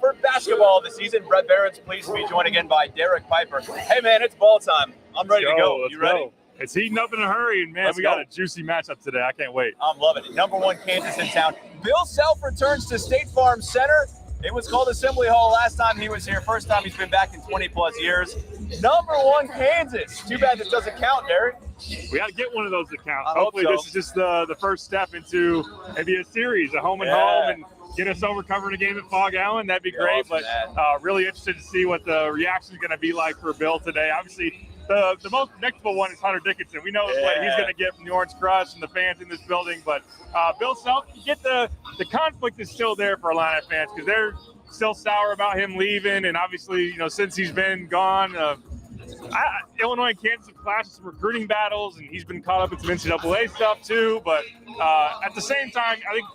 for basketball of the season. Bret Beherns, pleased to be joined again by Derek Piper. Hey, man, it's ball time. I'm ready to go. You ready? It's heating up in a hurry, and, man, we got a juicy matchup today. I can't wait. I'm loving it. Number 1 Kansas in town. Bill Self returns to State Farm Center. It was called Assembly Hall last time he was here. First time he's been back in 20-plus years. Number 1 Kansas. Too bad this doesn't count, Derek. We got to get one of those accounts. Hopefully this is just the first step into maybe a series, a home and home, and get us over covering a game at Fog Allen. That'd be great. But really interested to see what the reaction is going to be like for Bill today. Obviously, the most predictable one is Hunter Dickinson. We know what he's going to get from the Orange Crush and the fans in this building. But Bill Self, you get the conflict is still there for Illini fans because they're still sour about him leaving. And obviously, since he's been gone, Illinois and Kansas have clashed some recruiting battles, and he's been caught up in some NCAA stuff too. But at the same time, I think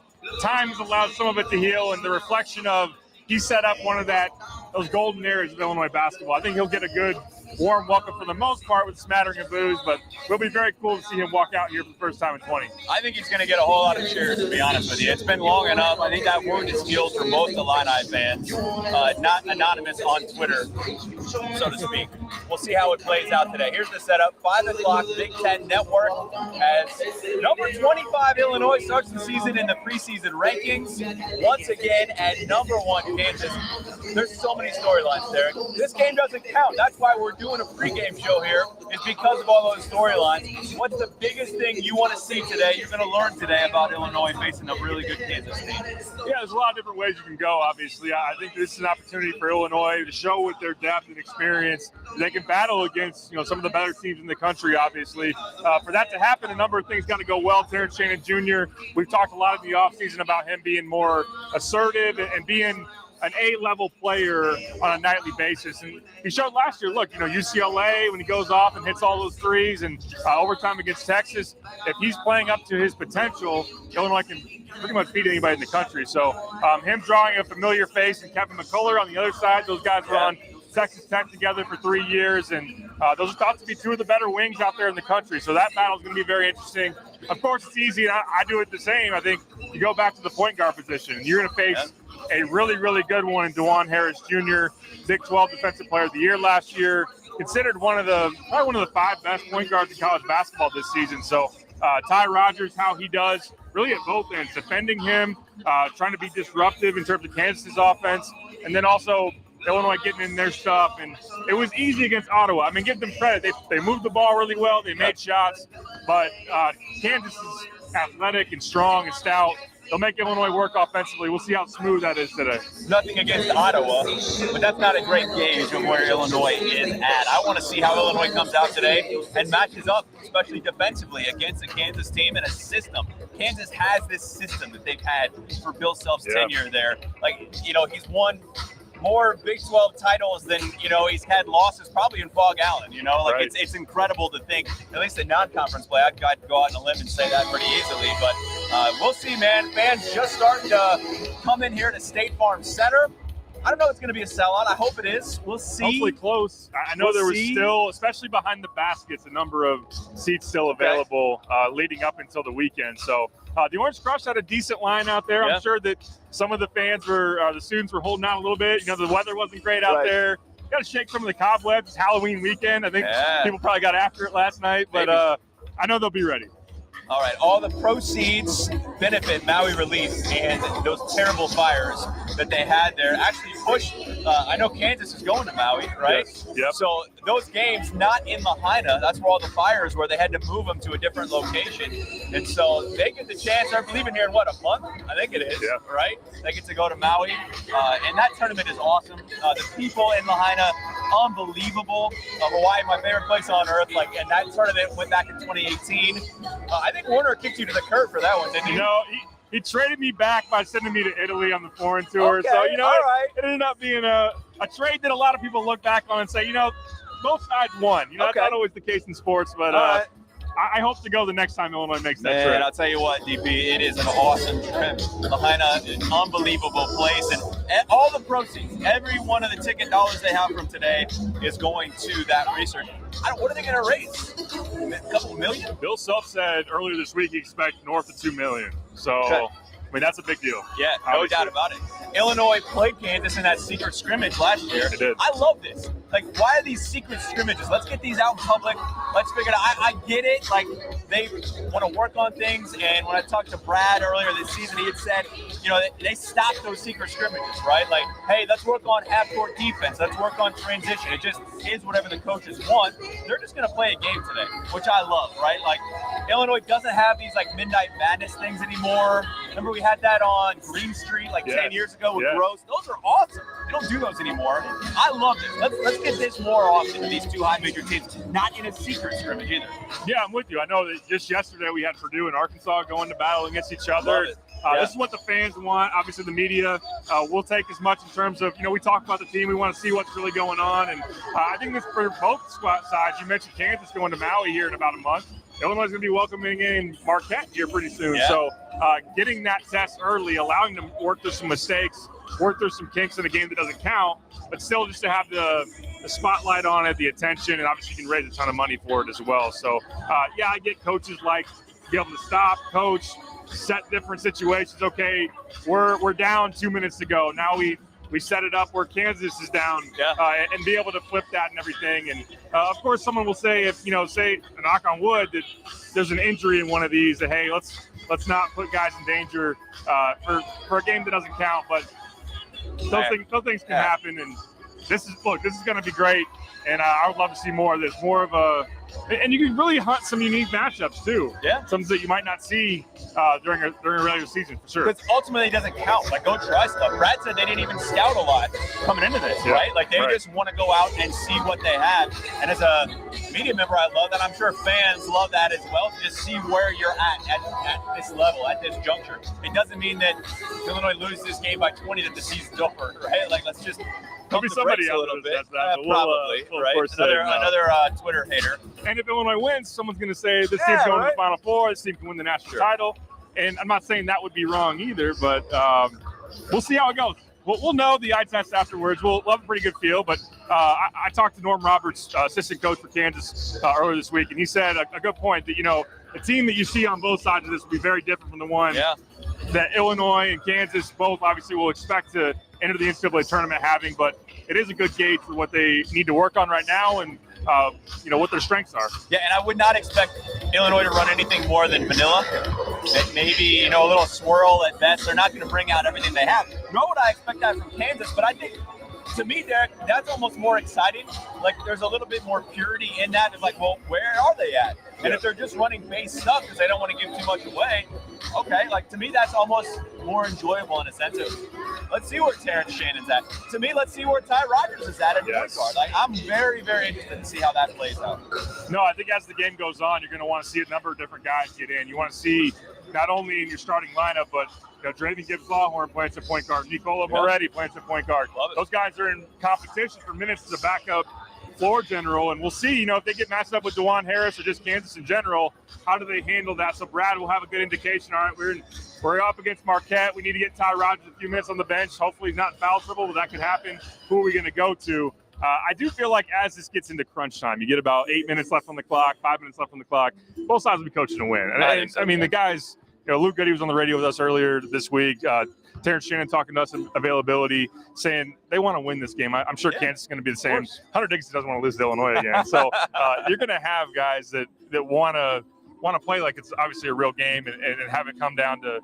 time has allowed some of it to heal, and the reflection of he set up one of those golden eras of Illinois basketball. I think he'll get a good, warm welcome for the most part with a smattering of boos, but it'll be very cool to see him walk out here for the first time in 20. I think he's going to get a whole lot of cheers, to be honest with you. It's been long enough. I think that wound is healed for most Illini fans, not anonymous on Twitter, so to speak. We'll see how it plays out today. Here's the setup. 5 o'clock, Big Ten Network, as number 25 Illinois starts the season in the preseason rankings. Once again, at number 1 Kansas. There's so many storylines, Derek. This game doesn't count. That's why we're doing a pregame show here, is because of all those storylines. What's the biggest thing you want to see today, you're going to learn today about Illinois facing a really good Kansas team? Yeah, there's a lot of different ways you can go, obviously. I think this is an opportunity for Illinois to show with their depth and experience they can battle against some of the better teams in the country, obviously. For that to happen, a number of things got to go well. Terrence Shannon Jr., we've talked a lot in the offseason about him being more assertive and being an A-level player on a nightly basis. And he showed last year, look, UCLA, when he goes off and hits all those threes, and overtime against Texas, if he's playing up to his potential, Illinois can pretty much beat anybody in the country. So him drawing a familiar face and Kevin McCullough on the other side, those guys were on Texas Tech together for 3 years, and those are thought to be 2 of the better wings out there in the country. So that battle is going to be very interesting. Of course, it's easy, and I do it the same. I think you go back to the point guard position, and you're going to face a really, really good one in DeJuan Harris Jr., Big 12 Defensive Player of the Year last year, considered probably one of the 5 best point guards in college basketball this season. So Ty Rodgers, how he does really at both ends, defending him, trying to be disruptive in terms of Kansas's offense, and then also Illinois getting in their stuff. And it was easy against Ottawa. I mean, give them credit. They moved the ball really well. They made shots. But Kansas is athletic and strong and stout. They'll make Illinois work offensively. We'll see how smooth that is today. Nothing against Ottawa, but that's not a great gauge of where Illinois is at. I want to see how Illinois comes out today and matches up, especially defensively, against a Kansas team and a system. Kansas has this system that they've had for Bill Self's tenure there. He's won more Big 12 titles than, he's had losses probably in Fog Allen, Right. It's incredible to think, at least in non-conference play, I'd go out on a limb and say that pretty easily, but we'll see, man. Fans just starting to come in here to State Farm Center. I don't know if it's going to be a sellout. I hope it is. We'll see. Hopefully close. I know there was still, especially behind the baskets, a number of seats still available leading up until the weekend. So the Orange Crush had a decent line out there. I'm sure that some of the fans the students were holding out a little bit. The weather wasn't great out there. Got to shake some of the cobwebs. It's Halloween weekend. I think people probably got after it last night, but I know they'll be ready. All right, all the proceeds benefit Maui Relief, and those terrible fires that they had there actually pushed. I know Kansas is going to Maui, right? Yes. Yep. So those games not in Lahaina, that's where all the fires were. They had to move them to a different location. And so they get the chance, they're leaving here in a month? I think it is, right? They get to go to Maui, and that tournament is awesome. The people in Lahaina, unbelievable. Hawaii, my favorite place on earth. And that tournament went back in 2018. I think Warner kicked you to the curb for that one, didn't he? He traded me back by sending me to Italy on the foreign tour. Okay, so, it ended up being a trade that a lot of people look back on and say, both sides won. That's not always the case in sports, but I hope to go the next time Illinois makes that trip. And I'll tell you what, DP, it is an awesome trip. Lahaina, an unbelievable place. And all the proceeds, every one of the ticket dollars they have from today is going to that research. What are they going to raise? A couple million? Bill Self said earlier this week he expects north of $2 million. So mean, that's a big deal. Yeah, no doubt about it. Illinois played Kansas in that secret scrimmage last year. It did. I love this. Like, why are these secret scrimmages? Let's get these out in public. Let's figure it out. I get it. Like, they want to work on things. And when I talked to Brad earlier this season, he had said, you know, they stopped those secret scrimmages, right? Like, hey, let's work on half-court defense. Let's work on transition. It just is whatever the coaches want. They're just going to play a game today, which I love, right? Like, Illinois doesn't have these, like, Midnight Madness things anymore. Remember we had that on Green Street, like, 10 years ago with Gross? Those are awesome. They don't do those anymore. I love this. Let's get this more often to these two high major teams, not in a secret scrimmage either. Yeah, I'm with you. I know that just yesterday we had Purdue and Arkansas going to battle against each other. This is what the fans want. Obviously, the media will take as much in terms of, you know, we talk about the team. We want to see what's really going on. And I think this for both sides. You mentioned Kansas going to Maui here in about a month. Illinois is going to be welcoming in Marquette here pretty soon. Yeah. So getting that test early, allowing them to work through some mistakes, work through some kinks in a game that doesn't count, but still just to have the spotlight on it, the attention, and obviously you can raise a ton of money for it as well. So, yeah, I get coaches like be able to stop, coach, set different situations. Okay, we're down 2 minutes to go. Now we set it up where Kansas is down, and be able to flip that and everything. And of course, someone will say, if say, knock on wood, that there's an injury in one of these, that hey, let's not put guys in danger for a game that doesn't count. But those things can happen, and this is going to be great. And I would love to see more of this, more of a. And you can really hunt some unique matchups too. Yeah. Some that you might not see during a regular season for sure. Because ultimately it doesn't count. Like, go try stuff. Brad said they didn't even scout a lot coming into this, right? Like, they just want to go out and see what they have. And as a media member, I love that. I'm sure fans love that as well, to just see where you're at this level, at this juncture. It doesn't mean that if Illinois loses this game by 20 that the season's over, right? Like, let's just There'll be somebody else a little bit. Probably, right? Another Twitter hater. And if Illinois wins, someone's going to say this team's going to the Final Four. This team can win the national title. And I'm not saying that would be wrong either, but we'll see how it goes. We'll know the eye test afterwards. We'll have a pretty good feel. But I talked to Norm Roberts, assistant coach for Kansas, earlier this week, and he said a good point that, a team that you see on both sides of this will be very different from the one that Illinois and Kansas both obviously will expect to enter the NCAA tournament having. But it is a good gauge for what they need to work on right now and, what their strengths are. Yeah, and I would not expect Illinois to run anything more than vanilla. Maybe, a little swirl at best. They're not going to bring out everything they have. Nor would I expect that from Kansas, but I think, to me, Derek, that's almost more exciting. Like, there's a little bit more purity in that. It's like, well, where are they at? And if they're just running base stuff because they don't want to give too much away, okay, like, to me, that's almost more enjoyable in a sense of, let's see where Terrence Shannon's at. To me, let's see where Ty Rodgers is at point guard. Like, I'm very, very interested to see how that plays out. No, I think as the game goes on, you're going to want to see a number of different guys get in. You want to see not only in your starting lineup, but Draven Gibbs-Lawhorn playing some point guard, Nicola Moretti playing some point guard. Those guys are in competition for minutes as a backup floor general, and we'll see, if they get matched up with DeJuan Harris or just Kansas in general, how do they handle that? So Brad will have a good indication. All right, we're up against Marquette. We need to get Ty Rodgers a few minutes on the bench. Hopefully he's not in foul trouble, but that could happen. Who are we going to go to? I do feel like as this gets into crunch time, you get about 8 minutes left on the clock, 5 minutes left on the clock. Both sides will be coaching to win. And I mean, the guys, Luke Goody was on the radio with us earlier this week. Terrence Shannon talking to us in availability, saying they want to win this game. I'm sure Kansas is going to be the same. Hunter Dickinson doesn't want to lose to Illinois again. So you're going to have guys that want to play like it's obviously a real game and have it come down to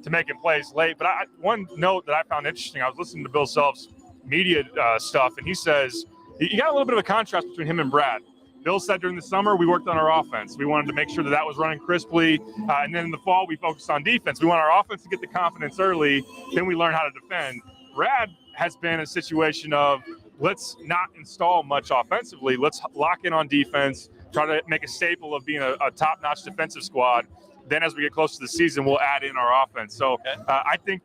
making plays late. But one note that I found interesting, I was listening to Bill Self's media stuff, and he says you got a little bit of a contrast between him and Brad. Bill said during the summer, we worked on our offense. We wanted to make sure that was running crisply. And then in the fall, we focused on defense. We want our offense to get the confidence early. Then we learn how to defend. Brad has been a situation of let's not install much offensively. Let's lock in on defense, try to make a staple of being a top-notch defensive squad. Then as we get close to the season, we'll add in our offense. So I think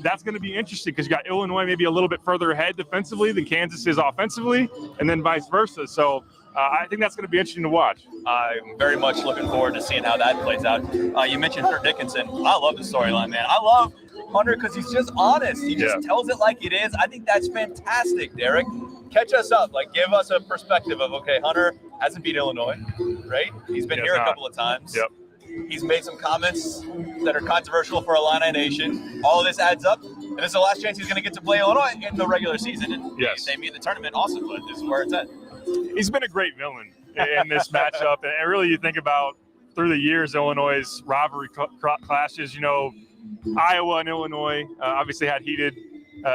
that's going to be interesting because you got Illinois maybe a little bit further ahead defensively than Kansas is offensively, and then vice versa. So I think that's going to be interesting to watch. I'm very much looking forward to seeing how that plays out. You mentioned Hunter Dickinson. I love the storyline, man. I love Hunter because he's just honest. He just tells it like it is. I think that's fantastic, Derek. Catch us up. Like, give us a perspective of, okay, Hunter hasn't beat Illinois, right? He's been here a couple of times. Yep. He's made some comments that are controversial for Illini Nation. All of this adds up, and this is the last chance he's going to get to play Illinois in the regular season. And yes, they meet in the tournament also, but this is where it's at. He's been a great villain in this matchup, and really, you think about through the years, Illinois' rivalry clashes. You know, Iowa and Illinois obviously had heated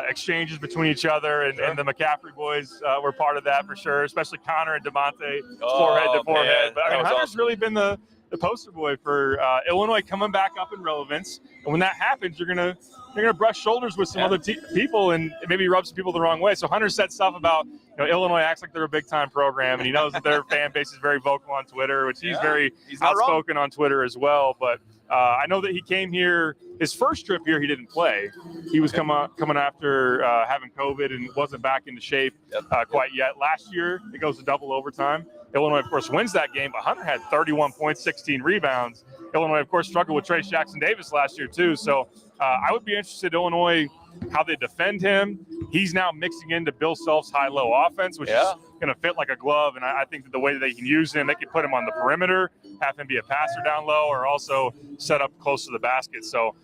exchanges between each other, and the McCaffrey boys were part of that for sure, especially Connor and DeMonte, forehead to forehead. But I mean, Hunter's awesome. Really been the poster boy for Illinois coming back up in relevance. And when that happens, you're gonna brush shoulders with some other people and maybe rub some people the wrong way. So Hunter said stuff about, Illinois acts like they're a big time program, and he knows that their fan base is very vocal on Twitter, which he's outspoken on Twitter as well. But I know that he came here, his first trip here, he didn't play. He was coming after having COVID and wasn't back into shape quite yet. Last year, it goes to double overtime. Illinois, of course, wins that game, but Hunter had 31 points, 16 rebounds. Illinois, of course, struggled with Trace Jackson-Davis last year too. So I would be interested in Illinois, how they defend him. He's now mixing into Bill Self's high-low offense, which is going to fit like a glove. And I think that the way that they can use him, they can put him on the perimeter, have him be a passer down low, or also set up close to the basket. So,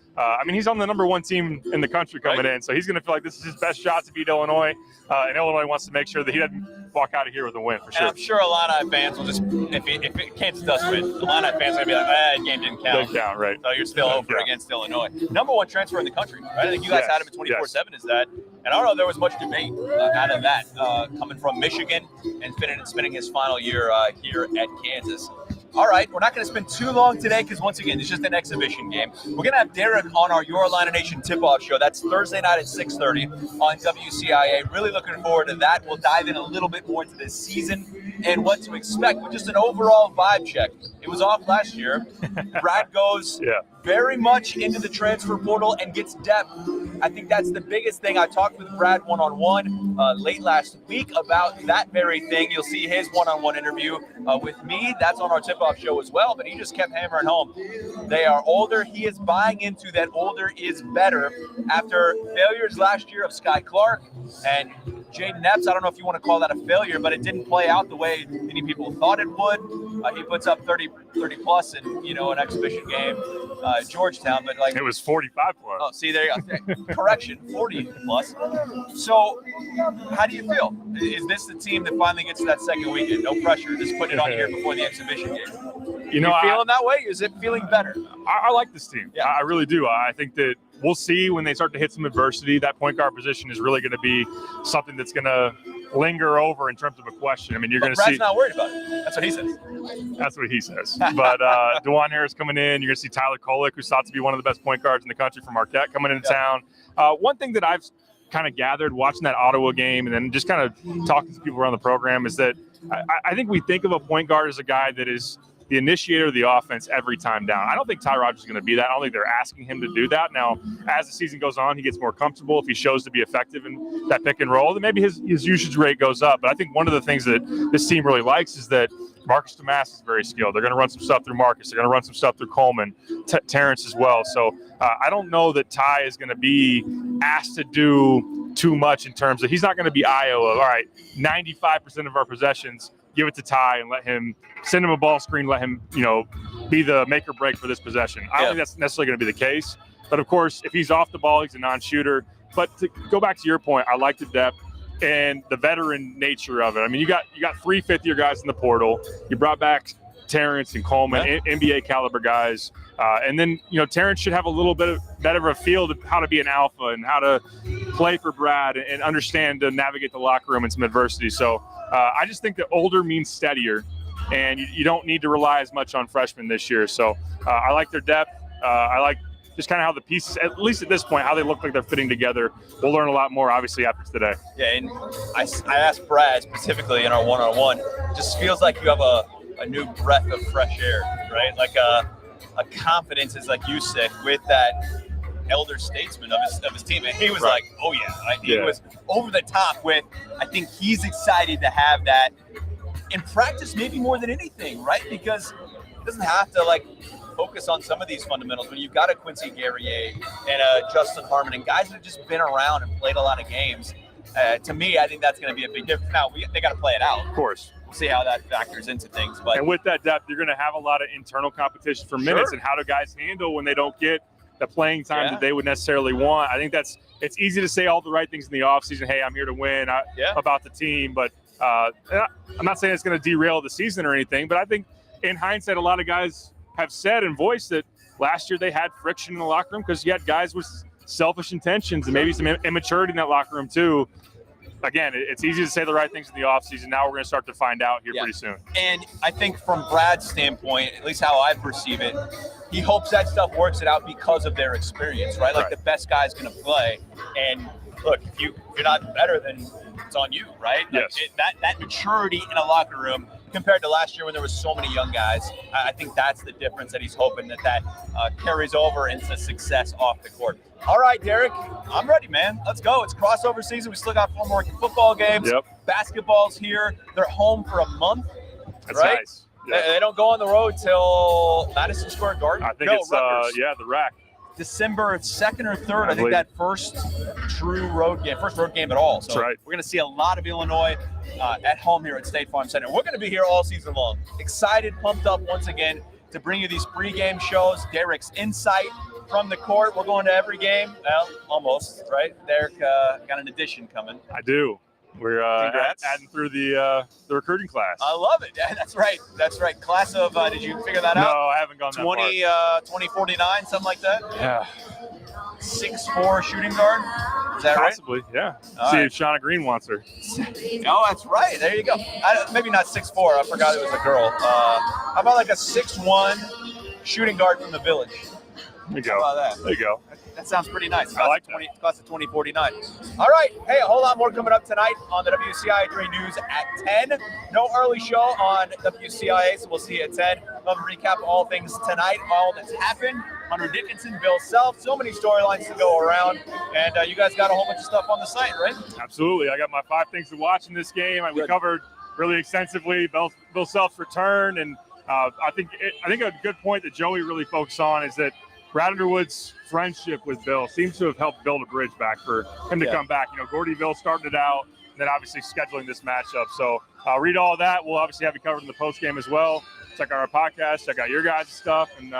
he's on the number one team in the country coming in. So he's going to feel like this is his best shot to beat Illinois. And Illinois wants to make sure that he doesn't walk out of here with a win for sure. And I'm sure Illini fans will just, if Kansas does win, Illini fans are going to be like, game didn't count. Didn't count, right. So you're still over against Illinois. Number one transfer in the country, right? I think you guys had him at 24/7 is that. And I don't know if there was much debate out of that coming from Michigan and spending his final year here at Kansas. All right, we're not going to spend too long today because, once again, it's just an exhibition game. We're going to have Derek on our Your Illini Nation tip-off show. That's Thursday night at 6:30 on WCIA. Really looking forward to that. We'll dive in a little bit more into this season and what to expect, but just an overall vibe check. It was off last year. Brad goes very much into the transfer portal and gets depth. I think that's the biggest thing. I talked with Brad one-on-one late last week about that very thing. You'll see his one-on-one interview with me. That's on our tip-off show as well, but he just kept hammering home. They are older. He is buying into that older is better after failures last year of Sky Clark and Jaden Epps. I don't know if you want to call that a failure, but it didn't play out the way many people thought it would. He puts up 30 plus in, an exhibition game, Georgetown, but it was 45 plus. Oh, see, there you go. Correction, 40 plus. So how do you feel? Is this the team that finally gets to that second weekend? No pressure, just putting it on here before the exhibition game. You feeling that way? Is it feeling better? I like this team. Yeah. I really do. I think that we'll see when they start to hit some adversity. That point guard position is really going to be something that's going to linger over in terms of a question. You're going to see. Brad's not worried about it. That's what he says. That's what he says. But DeJuan Harris coming in. You're going to see Tyler Kolek, who's thought to be one of the best point guards in the country from Marquette, coming into town. One thing that I've kind of gathered watching that Ottawa game and then just kind of talking to people around the program is that I think we think of a point guard as a guy that is the initiator of the offense every time down. I don't think Ty Rodgers is going to be that. I don't think they're asking him to do that. Now, as the season goes on, he gets more comfortable. If he shows to be effective in that pick and roll, then maybe his usage rate goes up. But I think one of the things that this team really likes is that Marcus Damas is very skilled. They're going to run some stuff through Marcus. They're going to run some stuff through Coleman, Terrence as well. So I don't know that Ty is going to be asked to do too much in terms of, he's not going to be Iowa. All right, 95% of our possessions, give it to Ty and let him send him a ball screen, let him, be the make or break for this possession. I don't think that's necessarily going to be the case. But of course, if he's off the ball, he's a non-shooter. But to go back to your point, I like the depth and the veteran nature of it. You got 3 fifth-year guys in the portal. You brought back Terrence and Coleman, NBA caliber guys. And then, Terrence should have a little bit better of a feel of how to be an alpha and how to play for Brad and understand to navigate the locker room in some adversity. So I just think that older means steadier, and you don't need to rely as much on freshmen this year. So I like their depth. I like just kind of how the pieces, at least at this point, how they look like they're fitting together. We'll learn a lot more, obviously, after today. Yeah, and I asked Brad specifically in our one-on-one, just feels like you have a new breath of fresh air, right? Like a confidence, is like you said, with that elder statesman of his team. And he was like, oh yeah. Right? He was over the top with, I think he's excited to have that in practice maybe more than anything, right? Because it doesn't have to focus on some of these fundamentals when you've got a Quincy Guerrier and a Justin Harmon and guys that have just been around and played a lot of games. To me, I think that's going to be a big difference. Now, they got to play it out. Of course. we'll see how that factors into things. But and with that depth, you're going to have a lot of internal competition for minutes, Sure. and how do guys handle when they don't get the playing time that they would necessarily want. I think it's easy to say all the right things in the offseason. Hey, I'm here to win about the team. But I'm not saying it's going to derail the season or anything. But I think in hindsight, a lot of guys have said and voiced that last year they had friction in the locker room because you had guys with selfish intentions and maybe some immaturity in that locker room too. Again, it's easy to say the right things in the offseason. Now we're going to start to find out here pretty soon. And I think from Brad's standpoint, at least how I perceive it, he hopes that stuff works it out because of their experience, right? Like the best guy's going to play. And look, if you're not better, then it's on you, right? Like that maturity in a locker room compared to last year when there was so many young guys, I think that's the difference that he's hoping that carries over into success off the court. All right, Derek, I'm ready, man. Let's go. It's crossover season. We still got 4 more football games. Basketball's here. They're home for a month, That's right? nice. They don't go on the road till Madison Square Garden. I think it's the RAC. December 2nd or 3rd. I think that first road game at all. So That's right. We're going to see a lot of Illinois at home here at State Farm Center. We're going to be here all season long. Excited, pumped up once again to bring you these pregame shows. Derek's insight from the court. We're going to every game. Well, almost, right? Derek got an addition coming. I do. We're adding through the recruiting class. I love it. Yeah, that's right. Class of, did you figure that out? No, I haven't gone that far. 2049, something like that? Yeah. 6'4" shooting guard? Is that Possibly, yeah. See if Shauna Green wants her. Oh, that's right. There you go. Maybe not 6'4". I forgot it was a girl. How about like a 6'1" shooting guard from the Village? There you go. How about that? There you go. That sounds pretty nice. I like Class of 2049. All right. Hey, a whole lot more coming up tonight on the WCIA 3 News at 10. No early show on WCIA, so we'll see you at 10. Love to recap all things tonight, all that's happened. Hunter Dickinson, Bill Self, so many storylines to go around. And you guys got a whole bunch of stuff on the site, right? Absolutely. I got my 5 things to watch in this game. We covered really extensively Bill Self's return. And I think a good point that Joey really focused on is that Brad Underwood's friendship with Bill seems to have helped build a bridge back for him to come back. Gordyville started it out, and then obviously scheduling this matchup. So read all that. We'll obviously have you covered in the post game as well. Check out our podcast, check out your guys' stuff, and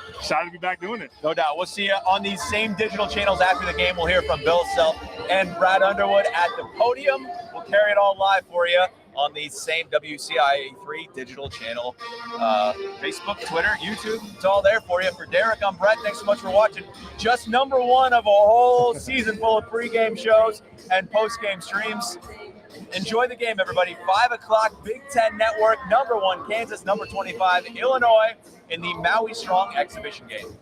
excited to be back doing it. No doubt. We'll see you on these same digital channels after the game. We'll hear from Bill Self and Brad Underwood at the podium. We'll carry it all live for you on the same WCIA 3 digital channel. Facebook, Twitter, YouTube, it's all there for you. For Derek, I'm Brett. Thanks so much for watching. Just number 1 of a whole season full of pregame shows and postgame streams. Enjoy the game, everybody. 5 o'clock, Big Ten Network, number 1, Kansas, number 25, Illinois, in the Maui Strong exhibition game.